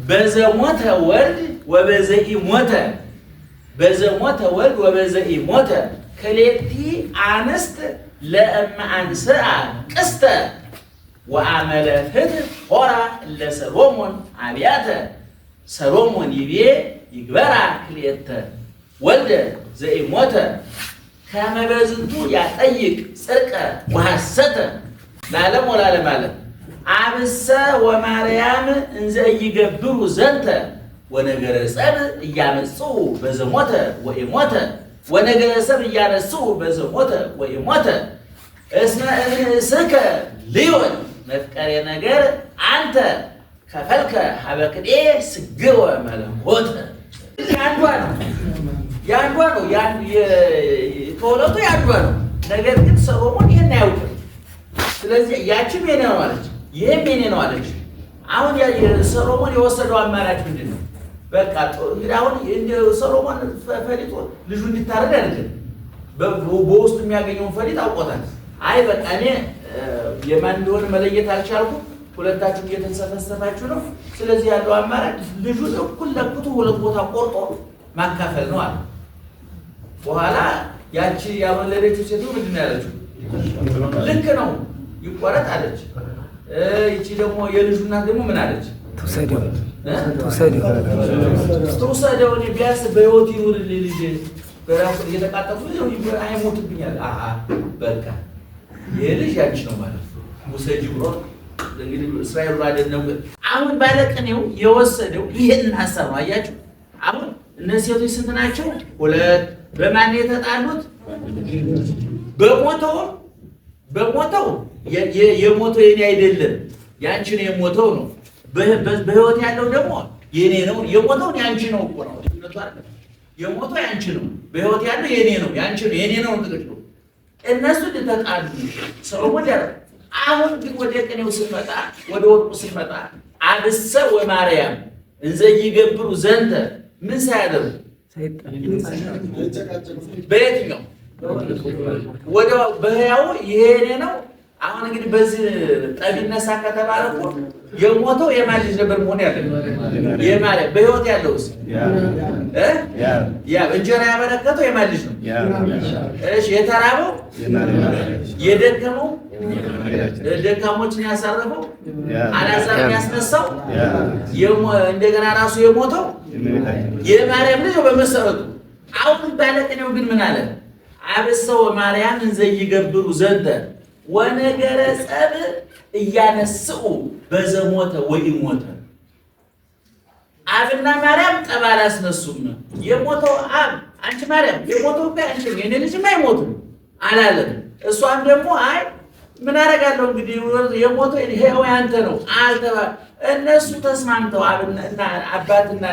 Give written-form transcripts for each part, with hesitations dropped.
በዘሞተ ወልድ ወበዘኢ ሞተ በዘሞተ ወልድ ወበዘኢ ሞተ ክሌቲ አንስት ለእመ አንስአ ቅስተ ወአመለ ፍትሕ ሆራ ለሰሎሞን አብያተ ሰሎሞን ይቤ ይግበራ ክልኤተ ወልደ ዘኢሞተ ከመ በዝንቱ ያጠይቅ ጽድቀ ወሐሰተ ለዓለም ወለዓለመ ዓለም አብሰ ወማርያም እንዘ ይገብሩ ዘንተ ወነገረ ጸብ እያመጽኡ በዘሞተ ወኢሞተ ወነገረ ሰብ እያነስኡ በዘሞተ ወኢሞተ እስመ እምንእስከ ልዮን መፍቀሬ ነገር አንተ ከፈልከ ሀበክዴ ስግወ መለኮተ ያንዷ ነው ከሁለቱ ያንዷ ነው። ነገር ግን ሰሎሞን ይህን አያውቅም። ስለዚህ ያችም የኔ ነው አለች፣ ይህም የኔ ነው አለች። አሁን ሰሎሞን የወሰደው አማራጭ ምንድን ነው? በቃ እንግዲህ አሁን ሰሎሞን ፈሊጦ ልጁ እንዲታረድ አይደለም፣ በውስጡ የሚያገኘውን ፈሊጥ አውቆታል። አይ በቃ እኔ የማን እንደሆነ መለየት አልቻልኩም፣ ሁለታችሁም እየተንሰፈሰፋችሁ ነው። ስለዚህ ያለው አማራጭ ልጁን እኩል ለኩቱ ሁለት ቦታ ቆርጦ ማካፈል ነው አለ። በኋላ ያቺ ያወለደችው ሴት ምንድን ነው ያለችው? ልክ ነው ይቆረጥ አለች። ይቺ ደግሞ የልጁ እናት ደግሞ ምን አለች? ትውሰደው እኔ ቢያንስ በሕይወት ይኑርልኝ ልጄ በራሱ እየተቃጠፉ አይሞትብኛል። በቃ ይሄ ልጅ ያንቺ ነው ማለት ውሰጂ ብሎ እንግዲህ እስራኤል አይደለም። አሁን ባለቅኔው የወሰደው ይሄን ሐሳብ ነው። አያችሁ አሁን እነዚህ ሴቶች ስንት ናቸው? ሁለት። በማን የተጣሉት? በሞተው የሞተው የኔ አይደለም ያንቺ ነው የሞተው ነው። በሕይወት ያለው ደግሞ የኔ ነው። የሞተው ያንቺ ነው እኮ ነው። የሞተው ያንቺ ነው፣ በሕይወት ያለው የኔ ነው። ያንቺ ነው የኔ ነው ጥቅሉ። እነሱ ተጣሉ። ሰሎሞን ያረ አሁን ግን ወደ ቅኔው ስንመጣ ወደ ወርቁ ስንመጣ አብሰ ወማርያም እንዘ ይገብሩ ዘንተ ምን ሳያደርጉ በየትኛው ወደ በሕያው ይሄ የኔ ነው። አሁን እንግዲህ በዚህ ጠብ ይነሳ ከተባለ እኮ የሞተው የማን ልጅ ነበር መሆን ያለበት? የማርያም። በሕይወት ያለውስ ያ እንጀራ ያበረከተው የማን ልጅ ነው? እሺ የተራበው የደከመው ደካሞችን ያሳረፈው አልዓዛርን ያስነሳው እንደገና ራሱ የሞተው የማርያም ልጅ በመሰረቱ። አሁን ባለቅኔው ግን ምን አለ? አብሰ ወማርያም እንዘ ይገብሩ ዘንተ ወነገረ ጸብ እያነስኡ በዘሞተ ወኢሞተ። አብና ማርያም ጠብ አላስነሱም። የሞተው አብ አንቺ ማርያም የሞተው አንቺ ነው የኔ ልጅም አይሞትም አላለም። እሷም ደግሞ አይ ምን አደርጋለሁ እንግዲህ የሞተው ይሄው ያንተ ነው አልተባ። እነሱ ተስማምተው አባትና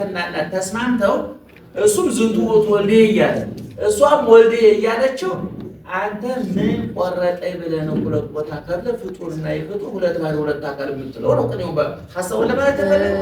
እናት ተስማምተው እሱም ዝንቱ ወልዴ እያለ እሷም ወልዴ እያለችው አንተ ምን ቆረጠኝ ብለህ ነው ሁለት ቦታ ከብለ ፍጡርና የፍጡር ሁለት ባለ ሁለት አካል የምትለው ነው። ቅኔው ሐሳቡን ለማለት ተፈለገ።